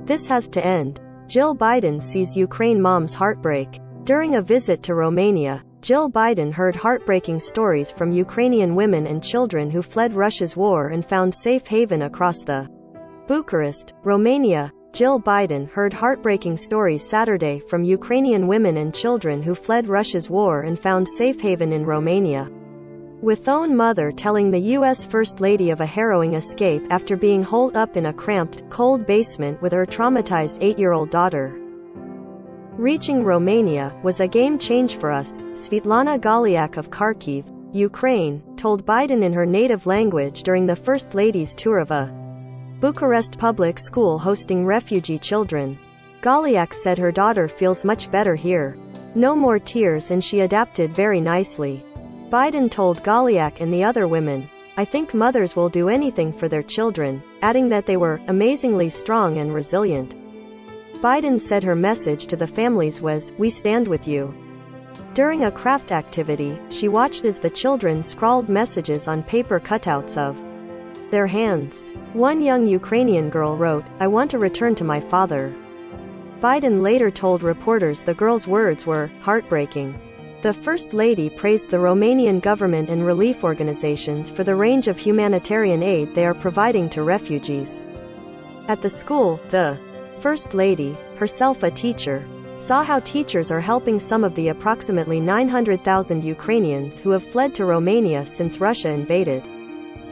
This has to end. Jill Biden sees Ukraine mom's heartbreak. During a visit to Romania, Jill Biden heard heartbreaking stories from Ukrainian women and children who fled Russia's war and found safe haven across the Bucharest, Romania. Jill Biden heard heartbreaking stories Saturday from Ukrainian women and children who fled Russia's war and found safe haven in Romania. With own mother telling the U.S. First Lady of a harrowing escape after being holed up in a cramped, cold basement with her traumatized 8-year-old daughter. Reaching Romania was a game change for us, Svetlana Galiak of Kharkiv, Ukraine, told Biden in her native language during the First Lady's tour of a Bucharest public school hosting refugee children. Galiak said her daughter feels much better here. No more tears, and she adapted very nicely. Biden told Galiak and the other women, "I think mothers will do anything for their children," adding that they were amazingly strong and resilient. Biden said her message to the families was, "We stand with you." During a craft activity, she watched as the children scrawled messages on paper cutouts of their hands. One young Ukrainian girl wrote, "I want to return to my father." Biden later told reporters the girl's words were heartbreaking. The First Lady praised the Romanian government and relief organizations for the range of humanitarian aid they are providing to refugees. At the school, the First Lady, herself a teacher, saw how teachers are helping some of the approximately 900,000 Ukrainians who have fled to Romania since Russia invaded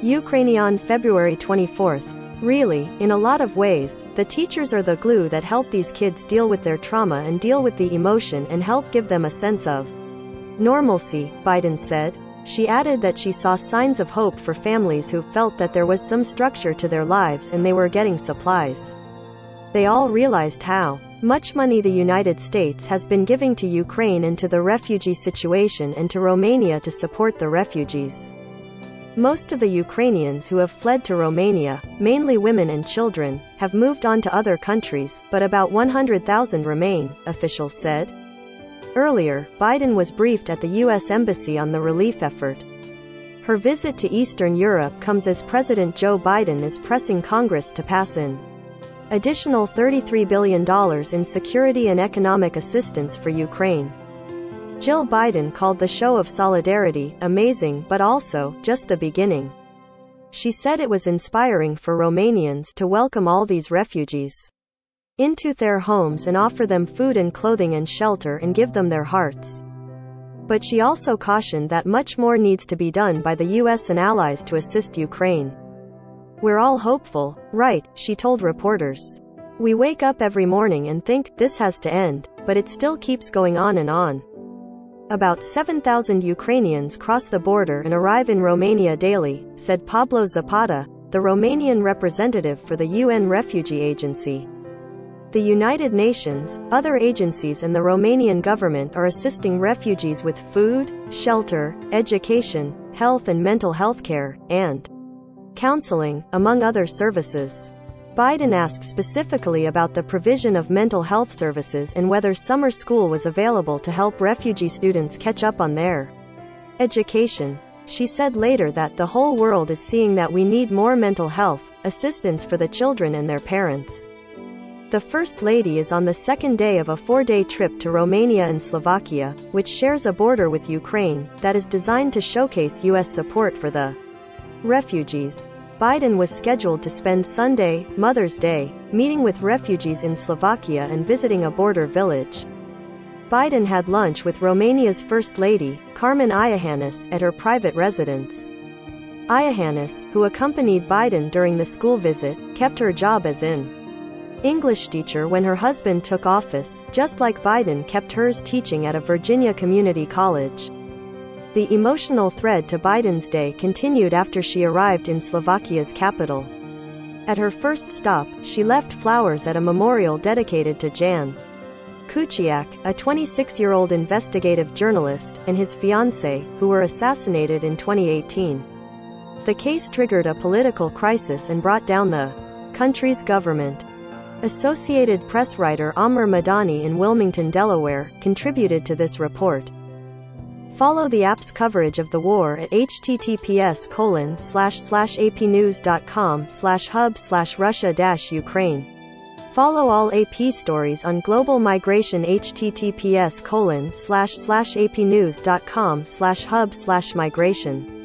Ukraine on February 24. Really, in a lot of ways, the teachers are the glue that help these kids deal with their trauma and deal with the emotion and help give them a sense of normalcy, Biden said. She added that she saw signs of hope for families who felt that there was some structure to their lives and they were getting supplies. They all realized how much money the United States has been giving to Ukraine and to the refugee situation and to Romania to support the refugees. Most of the Ukrainians who have fled to Romania, mainly women and children, have moved on to other countries, but about 100,000 remain, officials said. Earlier, Biden was briefed at the U.S. Embassy on the relief effort. Her visit to Eastern Europe comes as President Joe Biden is pressing Congress to pass an additional $33 billion in security and economic assistance for Ukraine. Jill Biden called the show of solidarity amazing, but also just the beginning. She said it was inspiring for Romanians to welcome all these refugees into their homes and offer them food and clothing and shelter and give them their hearts. But she also cautioned that much more needs to be done by the U.S. and allies to assist Ukraine. "We're all hopeful, right?" she told reporters. "We wake up every morning and think, this has to end, but it still keeps going on and on." About 7,000 Ukrainians cross the border and arrive in Romania daily, said Pablo Zapata, the Romanian representative for the UN Refugee Agency. The United Nations, other agencies and the Romanian government are assisting refugees with food, shelter, education, health and mental health care, and counseling, among other services. Biden asked specifically about the provision of mental health services and whether summer school was available to help refugee students catch up on their education. She said later that the whole world is seeing that we need more mental health assistance for the children and their parents. The First Lady is on the second day of a 4-day trip to Romania and Slovakia, which shares a border with Ukraine, that is designed to showcase U.S. support for the refugees. Biden was scheduled to spend Sunday, Mother's Day, meeting with refugees in Slovakia and visiting a border village. Biden had lunch with Romania's First Lady, Carmen Iohannis, at her private residence. Iohannis, who accompanied Biden during the school visit, kept her job as an English teacher when her husband took office, just like Biden kept hers teaching at a Virginia community college. The emotional thread to Biden's day continued after she arrived in Slovakia's capital. At her first stop, she left flowers at a memorial dedicated to Jan Kuciak, a 26-year-old investigative journalist, and his fiancée, who were assassinated in 2018. The case triggered a political crisis and brought down the country's government. Associated Press writer Amr Madani in Wilmington, Delaware, contributed to this report. Follow the app's coverage of the war at https://apnews.com/hub/Russia-Ukraine. Follow all AP stories on global migration https://apnews.com/hub/migration.